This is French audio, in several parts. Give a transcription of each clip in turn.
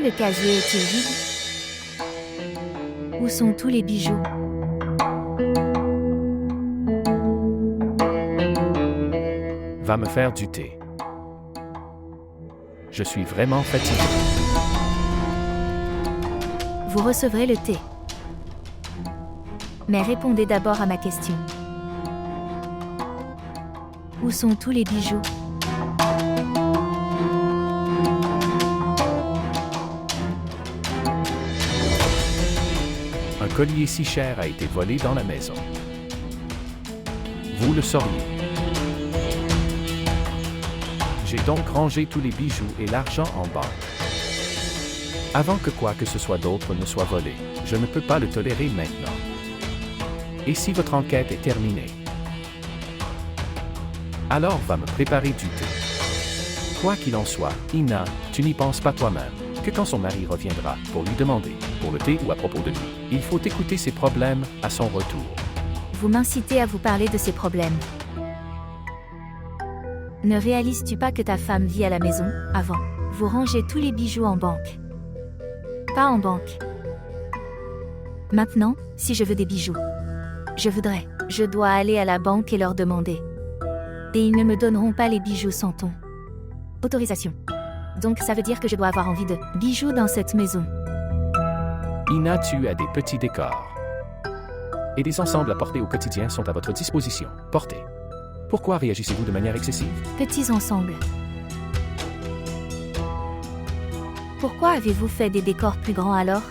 le casier est-il vide? Où sont tous les bijoux? Va me faire du thé. Je suis vraiment fatigué. Vous recevrez le thé. Mais répondez d'abord à ma question. Où sont tous les bijoux? Un collier si cher a été volé dans la maison. Vous le sauriez. J'ai donc rangé tous les bijoux et l'argent en banque. Avant que quoi que ce soit d'autre ne soit volé, je ne peux pas le tolérer maintenant. Et si votre enquête est terminée? Alors va me préparer du thé. Quoi qu'il en soit, Ina, tu n'y penses pas toi-même, que quand son mari reviendra pour lui demander, pour le thé ou à propos de lui, il faut écouter ses problèmes à son retour. Vous m'incitez à vous parler de ses problèmes. Ne réalises-tu pas que ta femme vit à la maison, avant? Vous rangez tous les bijoux en banque. Pas en banque. Maintenant, si je veux des bijoux, je dois aller à la banque et leur demander. Et ils ne me donneront pas les bijoux sans ton autorisation. Donc ça veut dire que je dois avoir envie de bijoux dans cette maison. Ina, tu as des petits décors. Et des ensembles à porter au quotidien sont à votre disposition. Portez. Pourquoi réagissez-vous de manière excessive? Petits ensembles. Pourquoi avez-vous fait des décors plus grands alors?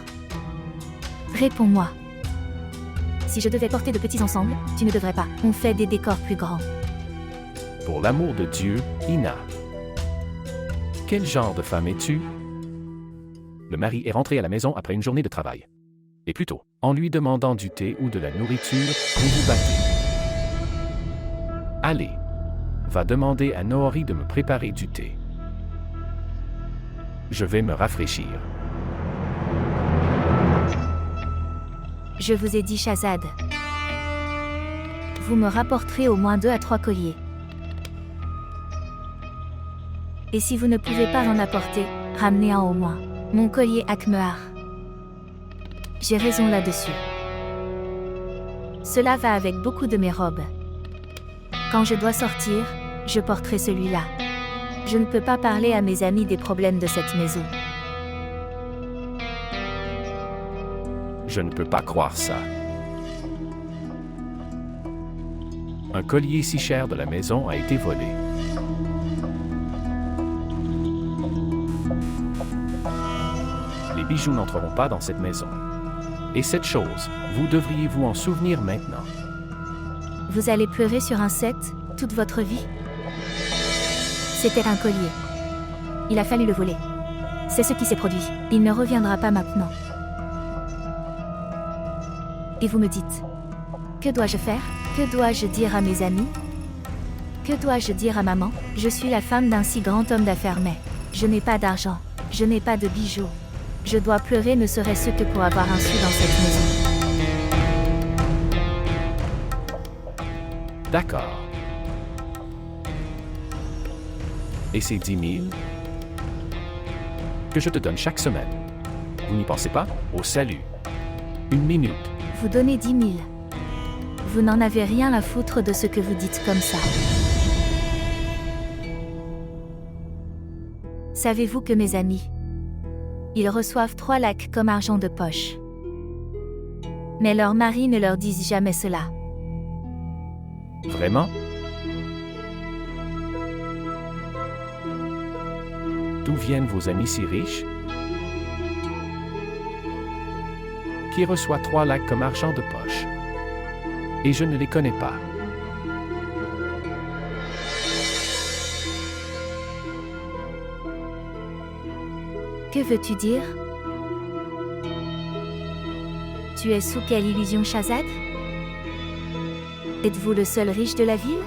Réponds-moi. Si je devais porter de petits ensembles, tu ne devrais pas. On fait des décors plus grands. Pour l'amour de Dieu, Ina. Quel genre de femme es-tu? Le mari est rentré à la maison après une journée de travail. Et plutôt, en lui demandant du thé ou de la nourriture, vous vous battez. Allez, va demander à Noori de me préparer du thé. Je vais me rafraîchir. Je vous ai dit Shahzad. Vous me rapporterez au moins 2 à 3 colliers. Et si vous ne pouvez pas en apporter, ramenez un au moins. Mon collier Akmehar. J'ai raison là-dessus. Cela va avec beaucoup de mes robes. Quand je dois sortir, je porterai celui-là. Je ne peux pas parler à mes amis des problèmes de cette maison. Je ne peux pas croire ça. Un collier si cher de la maison a été volé. Les bijoux n'entreront pas dans cette maison. Et cette chose, vous devriez vous en souvenir maintenant. Vous allez pleurer sur un set, toute votre vie? C'était un collier. Il a fallu le voler. C'est ce qui s'est produit. Il ne reviendra pas maintenant. Et vous me dites, que dois-je faire? Que dois-je dire à mes amis? Que dois-je dire à maman? Je suis la femme d'un si grand homme d'affaires, mais je n'ai pas d'argent. Je n'ai pas de bijoux. Je dois pleurer ne serait-ce que pour avoir un sou dans cette maison. D'accord. Et ces 10 000 que je te donne chaque semaine. Vous n'y pensez pas? Au salut. 1 minute. Vous donnez 10 000. Vous n'en avez rien à foutre de ce que vous dites comme ça. Savez-vous que mes amis, ils reçoivent 3 lakhs comme argent de poche. Mais leurs maris ne leur disent jamais cela. Vraiment? D'où viennent vos amis si riches? Qui reçoit 3 lakhs comme argent de poche? Et je ne les connais pas. Que veux-tu dire? Tu es sous quelle illusion, Shahzad? Êtes-vous le seul riche de la ville?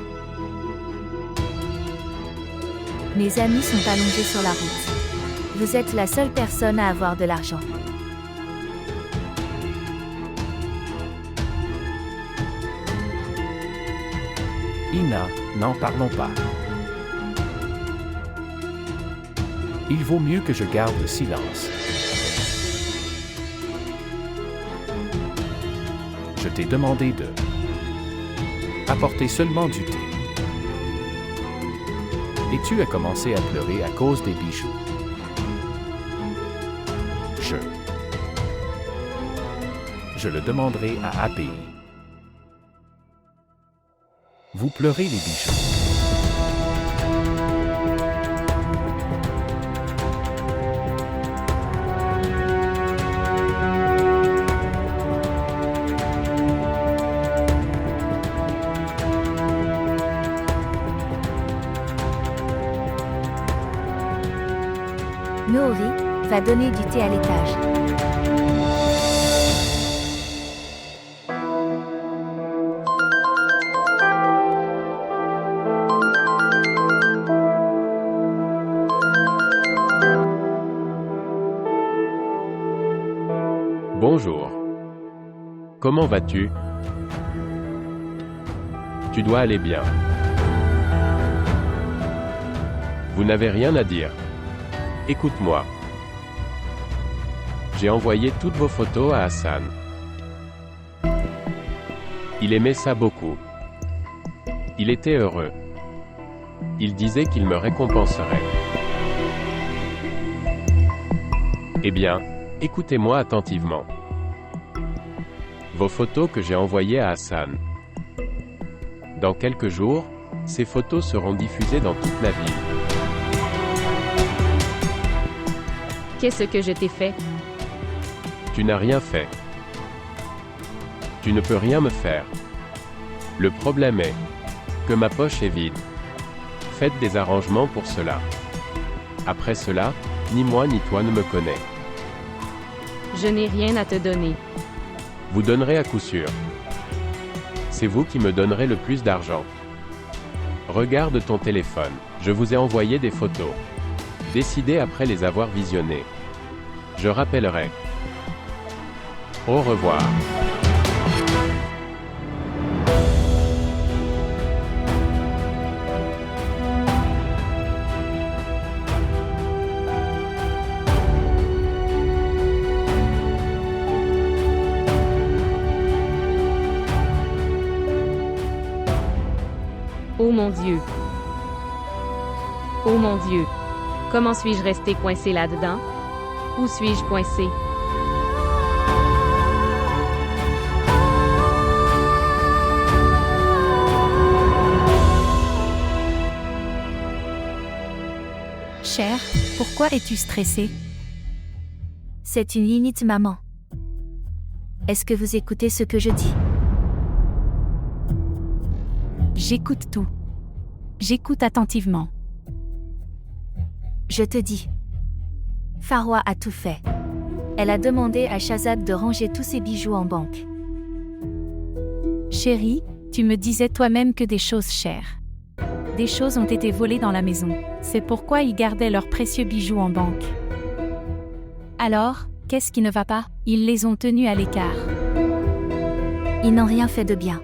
Mes amis sont allongés sur la route. Vous êtes la seule personne à avoir de l'argent. Ina, n'en parlons pas. Il vaut mieux que je garde le silence. t'ai demandé de apporter seulement du thé. Et tu as commencé à pleurer à cause des bijoux. Je le demanderai à API. Vous pleurez les bijoux. Noori va donner du thé à l'étage. Bonjour. Comment vas-tu? Tu dois aller bien. Vous n'avez rien à dire. Écoute-moi. J'ai envoyé toutes vos photos à Hassan. Il aimait ça beaucoup. Il était heureux. Il disait qu'il me récompenserait. Eh bien, écoutez-moi attentivement. Vos photos que j'ai envoyées à Hassan. Dans quelques jours, ces photos seront diffusées dans toute la ville. Qu'est-ce que je t'ai fait? Tu n'as rien fait. Tu ne peux rien me faire. Le problème est que ma poche est vide. Faites des arrangements pour cela. Après cela, ni moi ni toi ne me connais. Je n'ai rien à te donner. Vous donnerez à coup sûr. C'est vous qui me donnerez le plus d'argent. Regarde ton téléphone. Je vous ai envoyé des photos. Décidez après les avoir visionnées. Je rappellerai. Au revoir. Oh mon Dieu. Oh mon Dieu. Comment suis-je resté coincé là-dedans? Où suis-je coincé? Cher, pourquoi es-tu stressée? C'est une limite, maman. Est-ce que vous écoutez ce que je dis? J'écoute tout. J'écoute attentivement. Je te dis. Farwa a tout fait. Elle a demandé à Shahzad de ranger tous ses bijoux en banque. Chérie, tu me disais toi-même que des choses chères. Des choses ont été volées dans la maison. C'est pourquoi ils gardaient leurs précieux bijoux en banque. Alors, qu'est-ce qui ne va pas? Ils les ont tenus à l'écart. Ils n'ont rien fait de bien.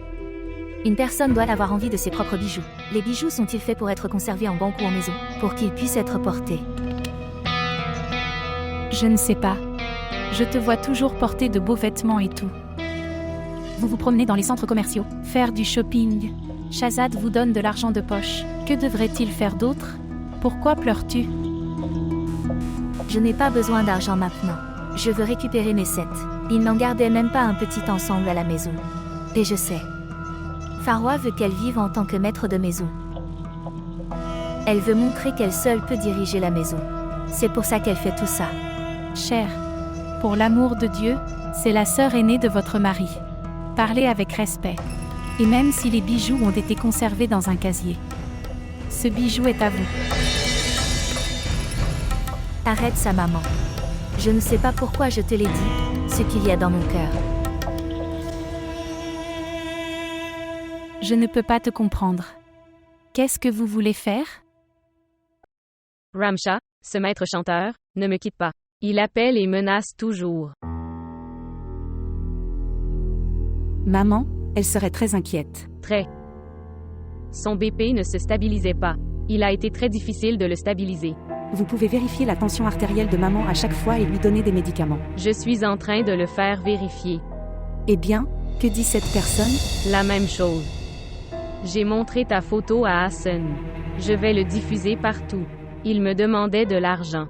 Une personne doit avoir envie de ses propres bijoux. Les bijoux sont-ils faits pour être conservés en banque ou en maison, pour qu'ils puissent être portés? Je ne sais pas. Je te vois toujours porter de beaux vêtements et tout. Vous vous promenez dans les centres commerciaux, faire du shopping. Shahzad vous donne de l'argent de poche. Que devrait-il faire d'autre? Pourquoi pleures-tu? Je n'ai pas besoin d'argent maintenant. Je veux récupérer mes sets. Ils n'en gardaient même pas un petit ensemble à la maison. Et je sais. Farwa veut qu'elle vive en tant que maître de maison. Elle veut montrer qu'elle seule peut diriger la maison. C'est pour ça qu'elle fait tout ça. Cher, pour l'amour de Dieu, c'est la sœur aînée de votre mari. Parlez avec respect. Et même si les bijoux ont été conservés dans un casier. Ce bijou est à vous. Arrête ça, maman. Je ne sais pas pourquoi je te l'ai dit, ce qu'il y a dans mon cœur. Je ne peux pas te comprendre. Qu'est-ce que vous voulez faire? Ramsha, ce maître chanteur, ne me quitte pas. Il appelle et menace toujours. Maman, elle serait très inquiète. Très. Son BP ne se stabilisait pas. Il a été très difficile de le stabiliser. Vous pouvez vérifier la tension artérielle de maman à chaque fois et lui donner des médicaments. Je suis en train de le faire vérifier. Eh bien, Que dit cette personne? La même chose. J'ai montré ta photo à Hassan. Je vais le diffuser partout. Il me demandait de l'argent.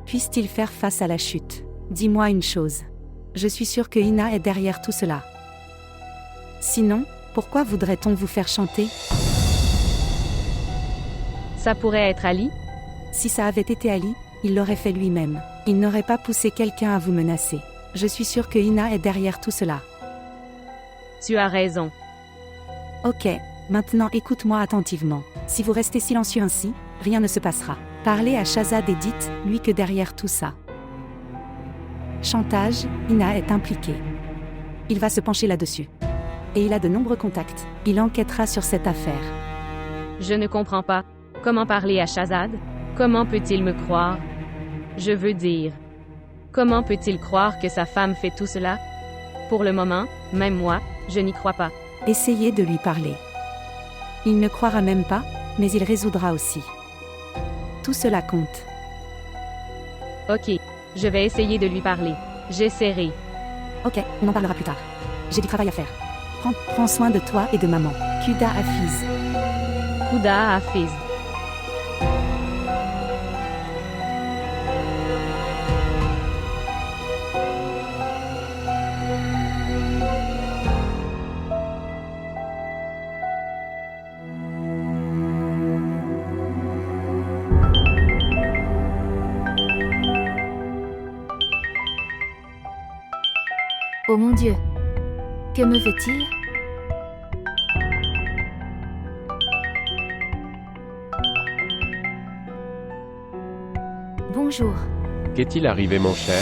Puisse-t-il faire face à la chute? Dis-moi une chose. Je suis sûre que Ina est derrière tout cela. Sinon, pourquoi voudrait-on vous faire chanter? Ça pourrait être Ali? Si ça avait été Ali, il l'aurait fait lui-même. Il n'aurait pas poussé quelqu'un à vous menacer. Je suis sûre que Ina est derrière tout cela. Tu as raison. Ok, maintenant écoute-moi attentivement. Si vous restez silencieux ainsi, rien ne se passera. Parlez à Shahzad et dites-lui que derrière tout ça. Chantage, Ina est impliqué. Il va se pencher là-dessus. Et il a de nombreux contacts. Il enquêtera sur cette affaire. Je ne comprends pas. Comment parler à Shahzad? Comment peut-il me croire? Je veux dire, comment peut-il croire que sa femme fait tout cela? Pour le moment, même moi, je n'y crois pas. Essayez de lui parler. Il ne croira même pas, mais il résoudra aussi. Tout cela compte. Ok, je vais essayer de lui parler. J'essaierai. Ok, on en parlera plus tard. J'ai du travail à faire. Prends soin de toi et de maman. Kuda Hafiz. Kuda Hafiz. Oh mon Dieu! Que me veut-il? Bonjour. Qu'est-il arrivé mon cher?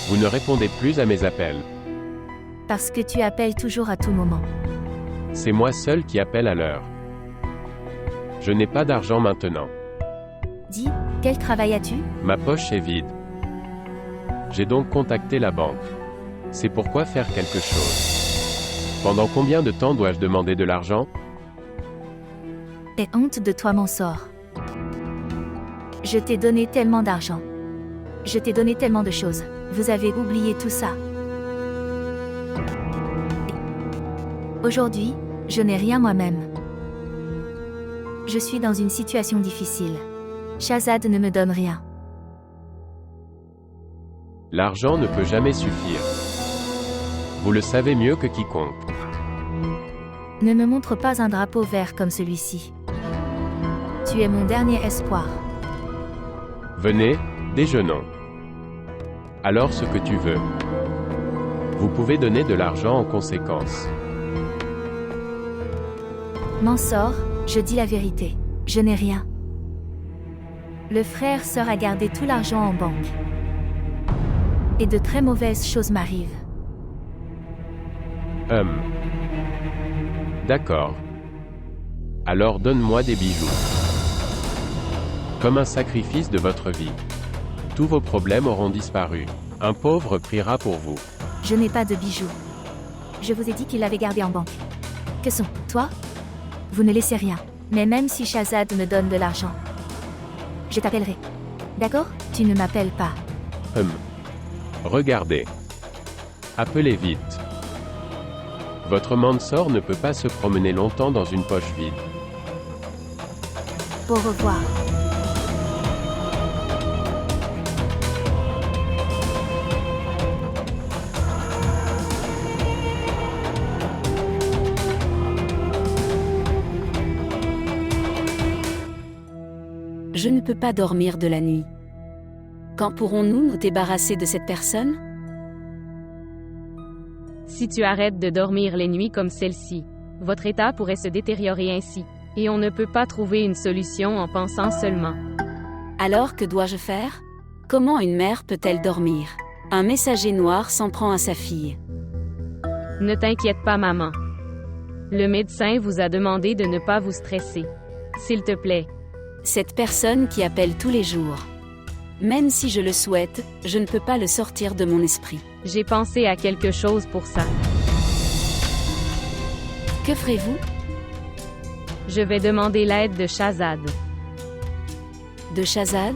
Vous ne répondez plus à mes appels. Parce que tu appelles toujours à tout moment. C'est moi seul qui appelle à l'heure. Je n'ai pas d'argent maintenant. Dis, quel travail as-tu? Ma poche est vide. J'ai donc contacté la banque. C'est pourquoi faire quelque chose. Pendant combien de temps dois-je demander de l'argent? Aie honte de toi, mon sort. Je t'ai donné tellement d'argent. Je t'ai donné tellement de choses. Vous avez oublié tout ça. Aujourd'hui, je n'ai rien moi-même. Je suis dans une situation difficile. Shahzad ne me donne rien. L'argent ne peut jamais suffire. Vous le savez mieux que quiconque. Ne me montre pas un drapeau vert comme celui-ci. Tu es mon dernier espoir. Venez, déjeunons. Alors ce que tu veux. Vous pouvez donner de l'argent en conséquence. Mansour, je dis la vérité. Je n'ai rien. Le frère-sœur a gardé tout l'argent en banque. Et de très mauvaises choses m'arrivent. D'accord. Alors donne-moi des bijoux. Comme un sacrifice de votre vie. Tous vos problèmes auront disparu. Un pauvre priera pour vous. Je n'ai pas de bijoux. Je vous ai dit qu'il l'avait gardé en banque. Que sont, toi? Vous ne laissez rien. Mais même si Shahzad me donne de l'argent, je t'appellerai. D'accord? Tu ne m'appelles pas. Regardez. Appelez vite. Votre Mansour ne peut pas se promener longtemps dans une poche vide. Au revoir. Je ne peux pas dormir de la nuit. Quand pourrons-nous nous débarrasser de cette personne? Si tu arrêtes de dormir les nuits comme celle-ci, votre état pourrait se détériorer ainsi. Et on ne peut pas trouver une solution en pensant seulement. Alors que dois-je faire? Comment une mère peut-elle dormir? Un messager noir s'en prend à sa fille. Ne t'inquiète pas, maman. Le médecin vous a demandé de ne pas vous stresser. S'il te plaît. Cette personne qui appelle tous les jours. Même si je le souhaite, je ne peux pas le sortir de mon esprit. J'ai pensé à quelque chose pour ça. Que ferez-vous? Je vais demander l'aide de Shahzad. De Shahzad?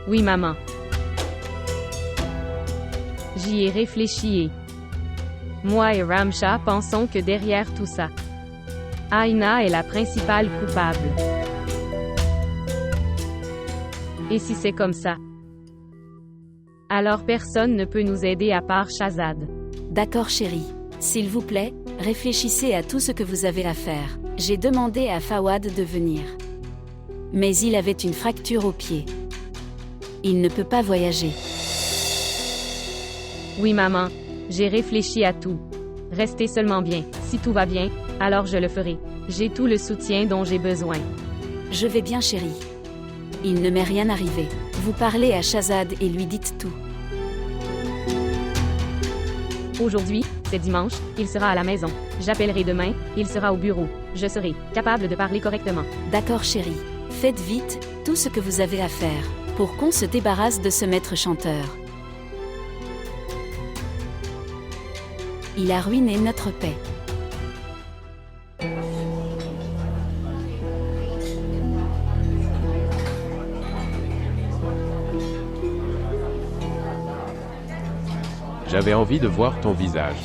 Oui, maman. J'y ai réfléchi et... Moi et Ramsha pensons que derrière tout ça, Aina est la principale coupable. Et si c'est comme ça, alors personne ne peut nous aider à part Shahzad. D'accord chérie. S'il vous plaît, réfléchissez à tout ce que vous avez à faire. J'ai demandé à Fawad de venir. Mais il avait une fracture au pied. Il ne peut pas voyager. Oui maman, j'ai réfléchi à tout. Restez seulement bien. Si tout va bien, alors je le ferai. J'ai tout le soutien dont j'ai besoin. Je vais bien chérie. Il ne m'est rien arrivé. Vous parlez à Shahzad et lui dites tout. Aujourd'hui, c'est dimanche, il sera à la maison. J'appellerai demain, il sera au bureau. Je serai capable de parler correctement. D'accord chérie. Faites vite tout ce que vous avez à faire pour qu'on se débarrasse de ce maître chanteur. Il a ruiné notre paix. J'avais envie de voir ton visage.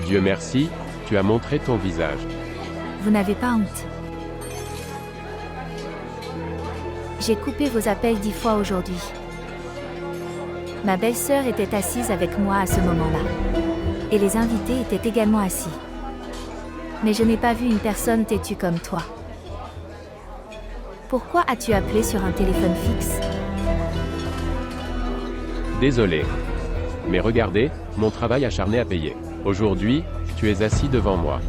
Dieu merci, tu as montré ton visage. Vous n'avez pas honte. J'ai coupé vos appels 10 fois aujourd'hui. Ma belle-sœur était assise avec moi à ce moment-là. Et les invités étaient également assis. Mais je n'ai pas vu une personne têtue comme toi. Pourquoi as-tu appelé sur un téléphone fixe ? Désolé. Mais regardez, mon travail acharné a payé. Aujourd'hui, tu es assis devant moi.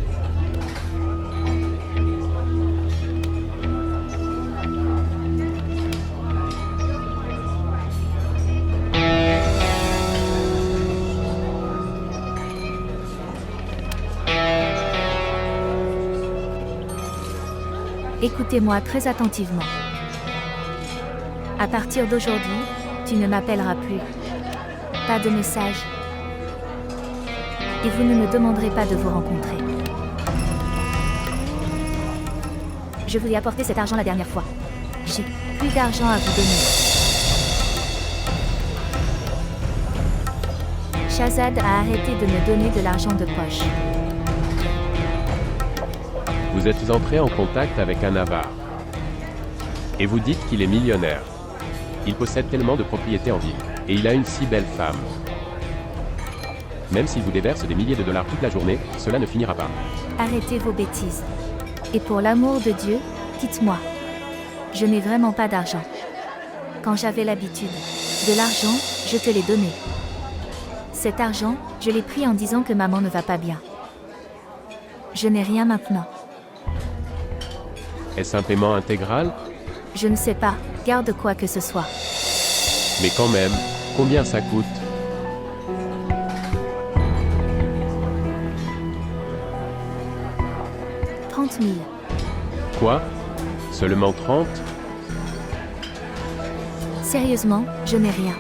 Écoutez-moi très attentivement. À partir d'aujourd'hui, tu ne m'appelleras plus. Pas de message. Et vous ne me demanderez pas de vous rencontrer. Je vous ai apporté cet argent la dernière fois. J'ai plus d'argent à vous donner. Shahzad a arrêté de me donner de l'argent de poche. Vous êtes entré en contact avec un avare. Et vous dites qu'il est millionnaire. Il possède tellement de propriétés en ville. Et il a une si belle femme. Même s'il vous déverse des milliers de dollars toute la journée, cela ne finira pas. Arrêtez vos bêtises. Et pour l'amour de Dieu, dites-moi. Je n'ai vraiment pas d'argent. Quand j'avais l'habitude de l'argent, je te l'ai donné. Cet argent, je l'ai pris en disant que maman ne va pas bien. Je n'ai rien maintenant. Est-ce un paiement intégral? Je ne sais pas, garde quoi que ce soit. Mais quand même, combien ça coûte? « 30 000. Quoi? Seulement 30? Sérieusement, je n'ai rien.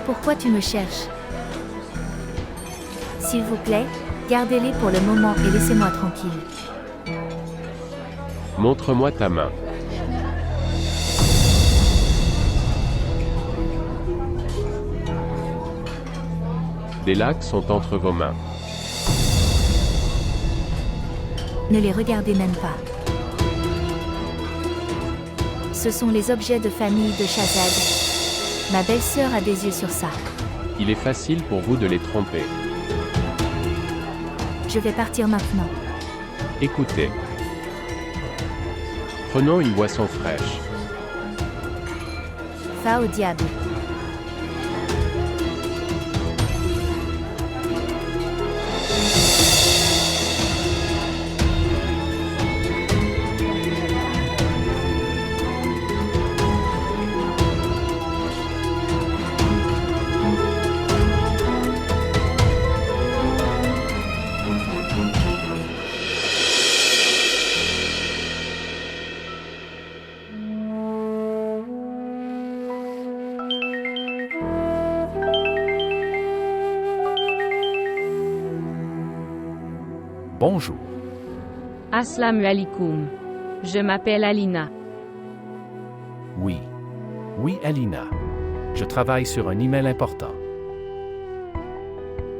Pourquoi tu me cherches? S'il vous plaît, gardez-les pour le moment et laissez-moi tranquille. Montre-moi ta main. Des lacs sont entre vos mains. Ne les regardez même pas. Ce sont les objets de famille de Shahzad. Ma belle-sœur a des yeux sur ça. Il est facile pour vous de les tromper. Je vais partir maintenant. Écoutez. Prenons une boisson fraîche. Va au diable. Bonjour. Assalamu alaikum. Je m'appelle Alina. Oui. Oui, Alina. Je travaille sur un email important.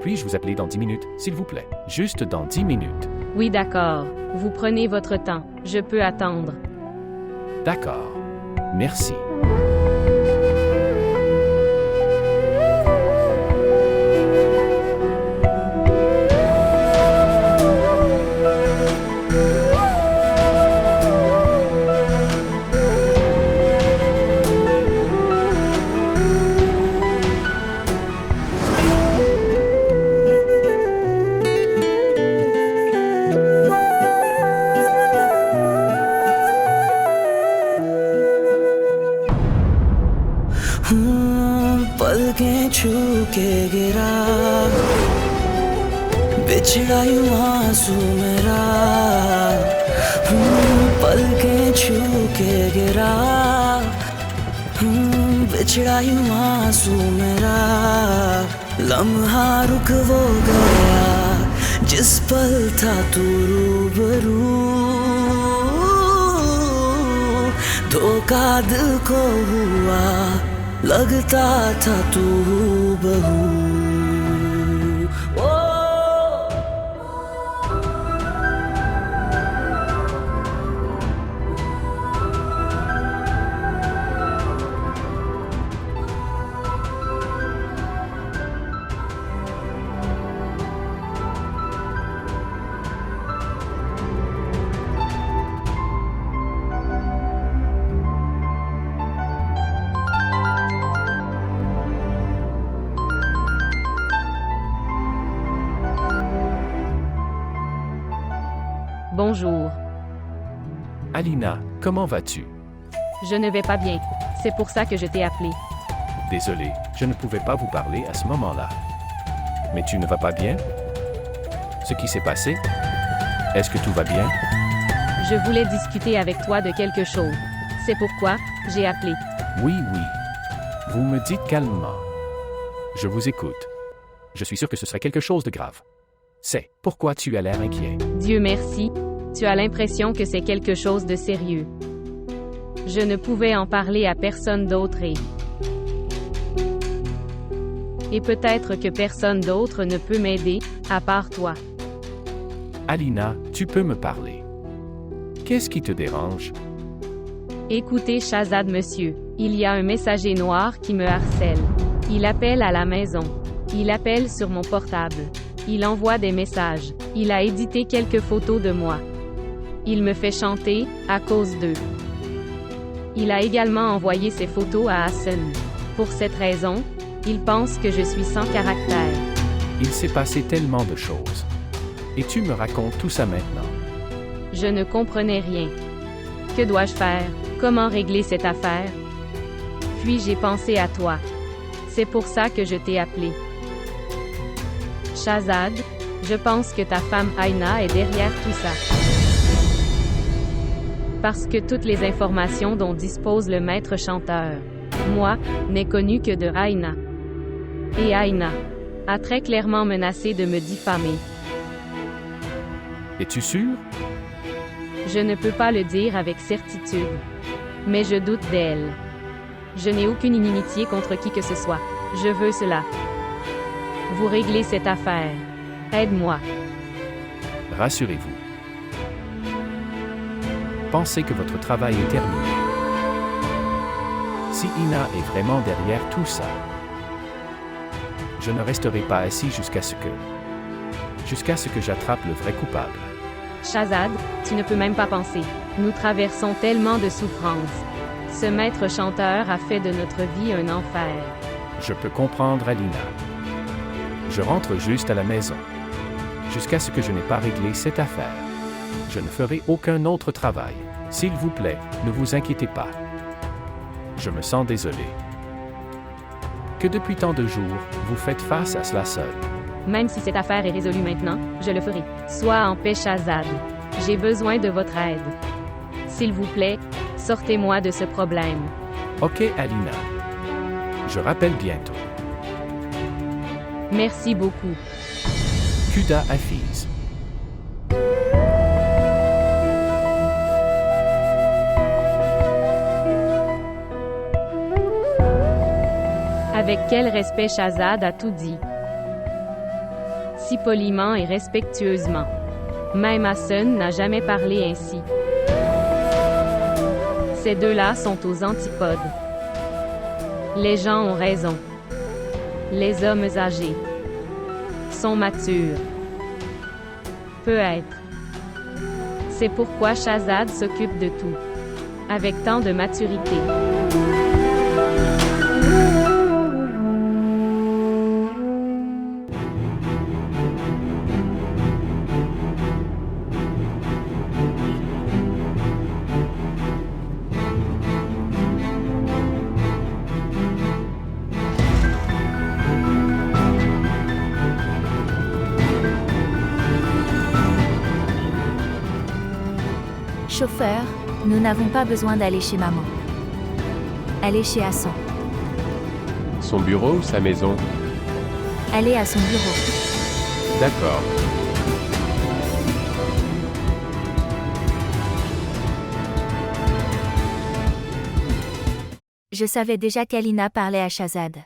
Puis-je vous appeler dans 10 minutes, s'il vous plaît? Juste dans 10 minutes. Oui, d'accord. Vous prenez votre temps. Je peux attendre. D'accord. Merci. पलकें छू के गिरा बिछड़ा यूं आंसू मेरा पलकें छू के गिरा बिछड़ा यूं आंसू मेरा लम्हा रुक वो गया जिस पल था तू रूबरू धोखा दिल को हुआ लगता था तू बहू Bonjour. Alina, comment vas-tu? Je ne vais pas bien. C'est pour ça que je t'ai appelé. Désolé, je ne pouvais pas vous parler à ce moment-là. Mais tu ne vas pas bien? Ce qui s'est passé? Est-ce que tout va bien? Je voulais discuter avec toi de quelque chose. C'est pourquoi j'ai appelé. Oui, oui. Vous me dites calmement. Je vous écoute. Je suis sûr que ce serait quelque chose de grave. C'est pourquoi tu as l'air inquiet. Dieu merci, tu as l'impression que c'est quelque chose de sérieux. Je ne pouvais en parler à personne d'autre et peut-être que personne d'autre ne peut m'aider, à part toi. Alina, tu peux me parler. Qu'est-ce qui te dérange? Écoutez Shazad monsieur, il y a un messager noir qui me harcèle. Il appelle à la maison. Il appelle sur mon portable. Il envoie des messages. Il a édité quelques photos de moi. Il me fait chanter, à cause d'eux. Il a également envoyé ses photos à Hassan. Pour cette raison, il pense que je suis sans caractère. Il s'est passé tellement de choses. Et tu me racontes tout ça maintenant. Je ne comprenais rien. Que dois-je faire? Comment régler cette affaire? Puis j'ai pensé à toi. C'est pour ça que je t'ai appelé. Shazad, je pense que ta femme Aina est derrière tout ça. Parce que toutes les informations dont dispose le maître chanteur, moi, n'est connu que de Aina. Et Aina a très clairement menacé de me diffamer. Es-tu sûr? Je ne peux pas le dire avec certitude. Mais je doute d'elle. Je n'ai aucune inimitié contre qui que ce soit. Je veux cela. Vous réglez cette affaire. Aide-moi. Rassurez-vous. Pensez que votre travail est terminé. Si Ina est vraiment derrière tout ça, je ne resterai pas assis jusqu'à ce que j'attrape le vrai coupable. Shazad, tu ne peux même pas penser. Nous traversons tellement de souffrances. Ce maître chanteur a fait de notre vie un enfer. Je peux comprendre Alina. Je rentre juste à la maison. Jusqu'à ce que je n'ai pas réglé cette affaire. Je ne ferai aucun autre travail. S'il vous plaît, ne vous inquiétez pas. Je me sens désolé. Que depuis tant de jours, vous faites face à cela seul. Même si cette affaire est résolue maintenant, je le ferai. Sois en paix, Shazad. J'ai besoin de votre aide. S'il vous plaît, sortez-moi de ce problème. Ok, Alina. Je rappelle bientôt. Merci beaucoup. Kuda Hafiz. Avec quel respect Shahzad a tout dit. Si poliment et respectueusement. Même Hassan n'a jamais parlé ainsi. Ces deux-là sont aux antipodes. Les gens ont raison. Les hommes âgés sont matures. Peut-être. C'est pourquoi Shahzad s'occupe de tout. Avec tant de maturité. Chauffeur, nous n'avons pas besoin d'aller chez maman. Allez chez Hassan. Son bureau ou sa maison? Allez à son bureau. D'accord. Je savais déjà qu'Alina parlait à Shahzad.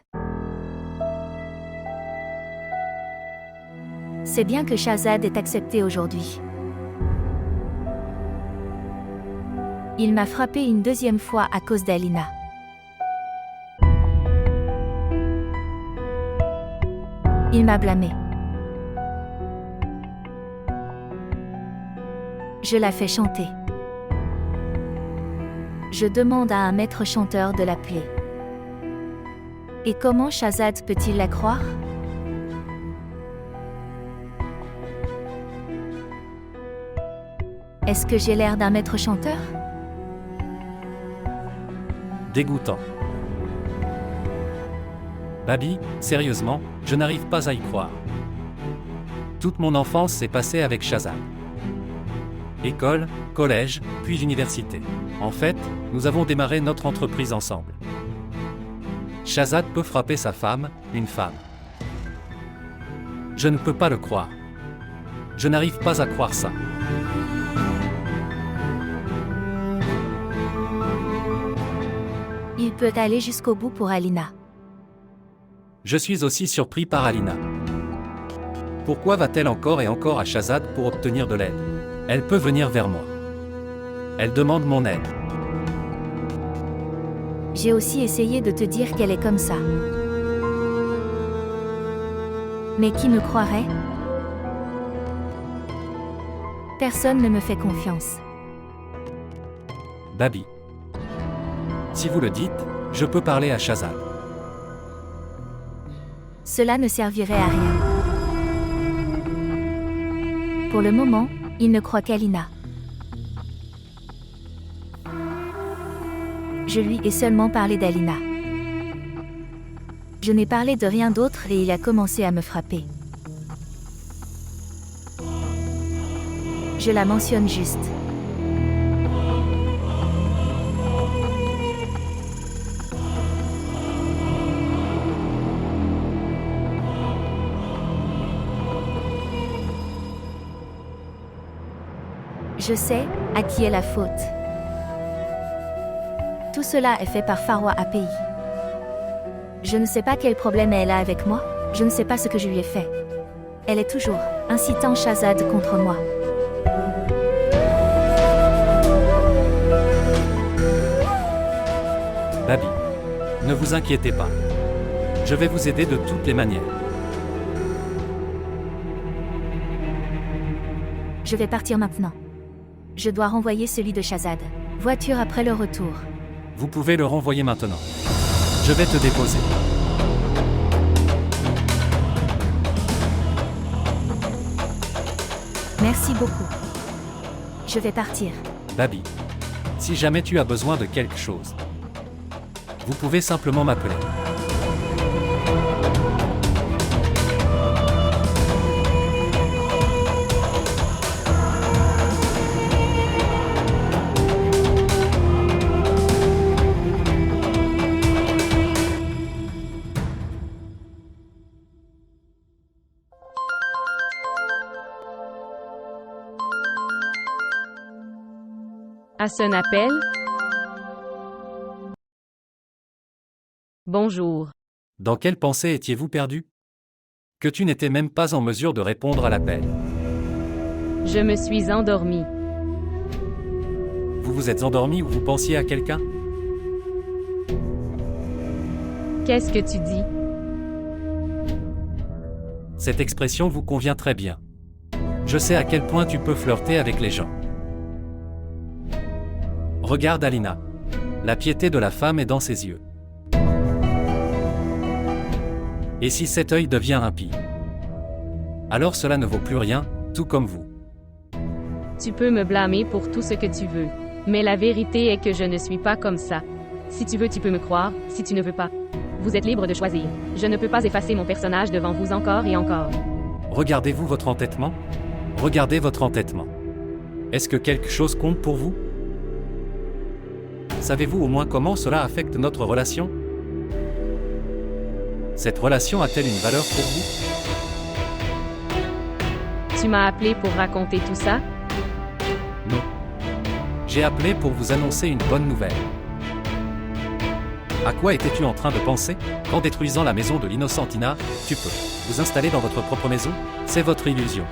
C'est bien que Shahzad ait accepté aujourd'hui. Il m'a frappé une deuxième fois à cause d'Alina. Il m'a blâmé. Je la fais chanter. Je demande à un maître chanteur de l'appeler. Et comment Shahzad peut-il la croire? Est-ce que j'ai l'air d'un maître chanteur? Dégoûtant. Babi, sérieusement, je n'arrive pas à y croire. Toute mon enfance s'est passée avec Shahzad. École, collège, puis l'université. En fait, nous avons démarré notre entreprise ensemble. Shahzad peut frapper sa femme, une femme. Je ne peux pas le croire. Je n'arrive pas à croire ça. Il peut aller jusqu'au bout pour Alina. Je suis aussi surpris par Alina. Pourquoi va-t-elle encore et encore à Shahzad pour obtenir de l'aide? Elle peut venir vers moi. Elle demande mon aide. J'ai aussi essayé de te dire qu'elle est comme ça. Mais qui me croirait? Personne ne me fait confiance. Babi. Si vous le dites, je peux parler à Shahzad. Cela ne servirait à rien. Pour le moment, il ne croit qu'Alina. Je lui ai seulement parlé d'Alina. Je n'ai parlé de rien d'autre et il a commencé à me frapper. Je la mentionne juste. Je sais à qui est la faute. Tout cela est fait par Farwa API. Je ne sais pas quel problème elle a avec moi, je ne sais pas ce que je lui ai fait. Elle est toujours incitant Shahzad contre moi. Babi. Ne vous inquiétez pas. Je vais vous aider de toutes les manières. Je vais partir maintenant. Je dois renvoyer celui de Shahzad. Voiture après le retour. Vous pouvez le renvoyer maintenant. Je vais te déposer. Merci beaucoup. Je vais partir. Babi. Si jamais tu as besoin de quelque chose, vous pouvez simplement m'appeler. Hassan appelle. Bonjour. Dans quelle pensée étiez-vous perdu? Que tu n'étais même pas en mesure de répondre à l'appel. Je me suis endormie. Vous vous êtes endormi ou vous pensiez à quelqu'un? Qu'est-ce que tu dis? Cette expression vous convient très bien. Je sais à quel point tu peux flirter avec les gens. Regarde Alina. La piété de la femme est dans ses yeux. Et si cet œil devient impie? Alors cela ne vaut plus rien, tout comme vous. Tu peux me blâmer pour tout ce que tu veux. Mais la vérité est que je ne suis pas comme ça. Si tu veux, tu peux me croire, si tu ne veux pas. Vous êtes libre de choisir. Je ne peux pas effacer mon personnage devant vous encore et encore. Regardez-vous votre entêtement? Regardez votre entêtement. Est-ce que quelque chose compte pour vous? Savez-vous au moins comment cela affecte notre relation? Cette relation a-t-elle une valeur pour vous? Tu m'as appelé pour raconter tout ça? Non. J'ai appelé pour vous annoncer une bonne nouvelle. À quoi étais-tu en train de penser? Qu'en détruisant la maison de l'innocentina, tu peux vous installer dans votre propre maison? C'est votre illusion.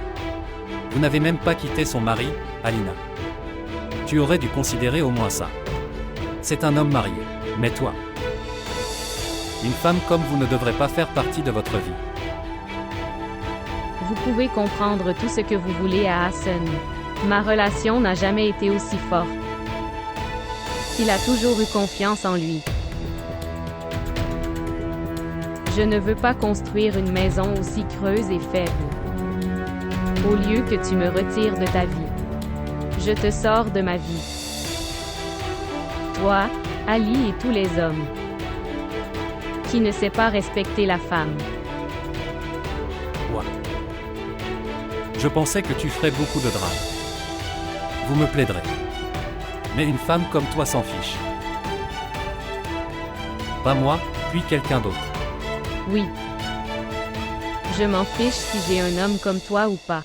Vous n'avez même pas quitté son mari, Alina. Tu aurais dû considérer au moins ça. C'est un homme marié, mais toi, une femme comme vous ne devrait pas faire partie de votre vie. Vous pouvez comprendre tout ce que vous voulez à Hassan. Ma relation n'a jamais été aussi forte. Il a toujours eu confiance en lui. Je ne veux pas construire une maison aussi creuse et faible. Au lieu que tu me retires de ta vie, je te sors de ma vie. Toi, Ali et tous les hommes qui ne sait pas respecter la femme. Ouais. Je pensais que tu ferais beaucoup de drames. Vous me plaiderez. Mais une femme comme toi s'en fiche. Pas moi, puis quelqu'un d'autre. Oui. Je m'en fiche si j'ai un homme comme toi ou pas.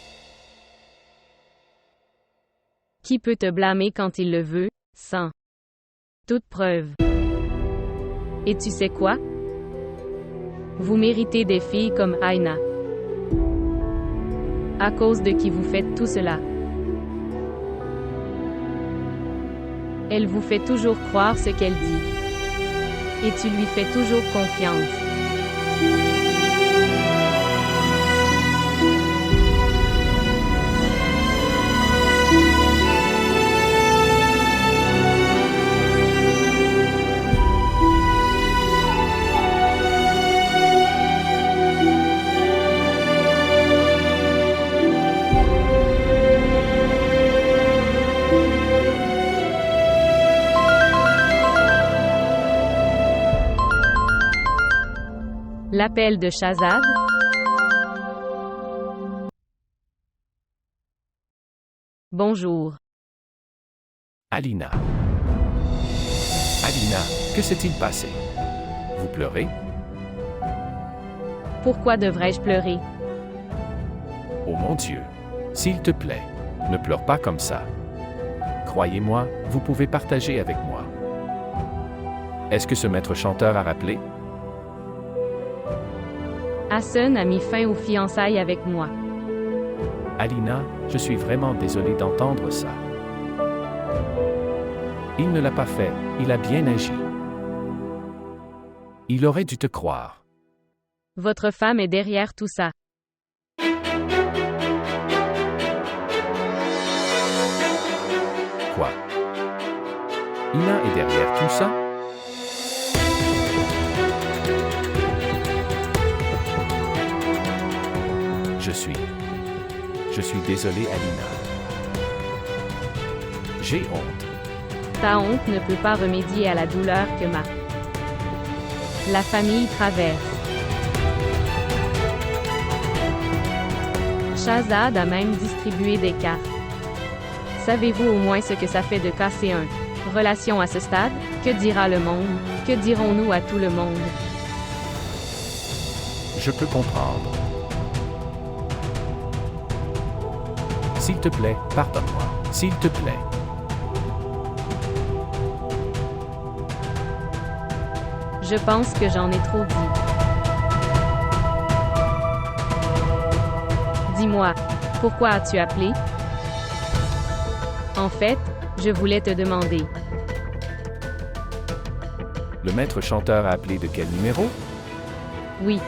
Qui peut te blâmer quand il le veut, sans toute preuve? Et tu sais quoi? Vous méritez des filles comme Aina. À cause de qui vous faites tout cela. Elle vous fait toujours croire ce qu'elle dit. Et tu lui fais toujours confiance. L'appel de Shahzad? Bonjour. Alina. Alina, que s'est-il passé? Vous pleurez? Pourquoi devrais-je pleurer? Oh mon Dieu! S'il te plaît, ne pleure pas comme ça. Croyez-moi, vous pouvez partager avec moi. Est-ce que ce maître chanteur a rappelé? Hassan a mis fin aux fiançailles avec moi. Alina, je suis vraiment désolé d'entendre ça. Il ne l'a pas fait, il a bien agi. Il aurait dû te croire. Votre femme est derrière tout ça. Quoi? Ina est derrière tout ça? Je suis désolé, Alina. J'ai honte. Ta honte ne peut pas remédier à la douleur que la famille traverse. Shahzad a même distribué des cartes. Savez-vous au moins ce que ça fait de casser une relation à ce stade? Que dira le monde? Que dirons-nous à tout le monde? Je peux comprendre. S'il te plaît, pardonne-moi. S'il te plaît. Je pense que j'en ai trop dit. Dis-moi, pourquoi as-tu appelé? En fait, je voulais te demander. Le maître chanteur a appelé de quel numéro? Oui.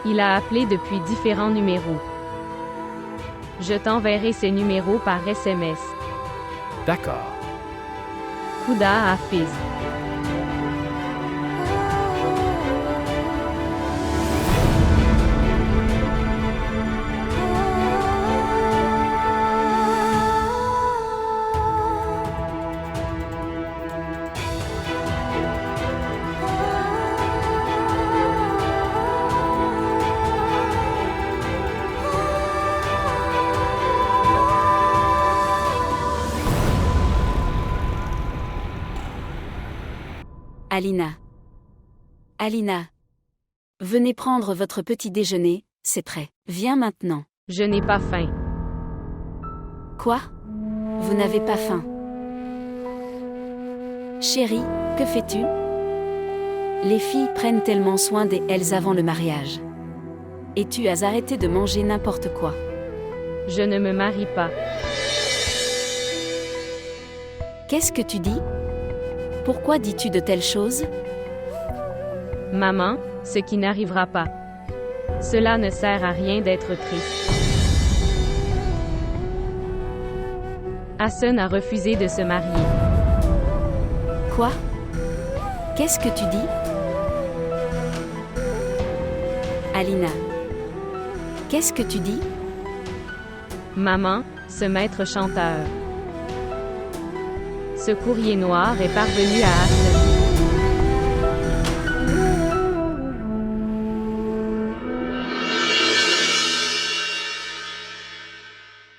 Il a appelé depuis différents numéros. Je t'enverrai ces numéros par SMS. D'accord. Khuda Hafiz. Alina. Alina. Venez prendre votre petit déjeuner, c'est prêt. Viens maintenant. Je n'ai pas faim. Quoi? Vous n'avez pas faim? Chérie, que fais-tu? Les filles prennent tellement soin d'elles avant le mariage. Et tu as arrêté de manger n'importe quoi. Je ne me marie pas. Qu'est-ce que tu dis? Pourquoi dis-tu de telles choses? Maman, ce qui n'arrivera pas. Cela ne sert à rien d'être triste. Hassan a refusé de se marier. Quoi? Qu'est-ce que tu dis? Alina. Qu'est-ce que tu dis? Maman, ce maître chanteur. Ce courrier noir est parvenu à Hassan.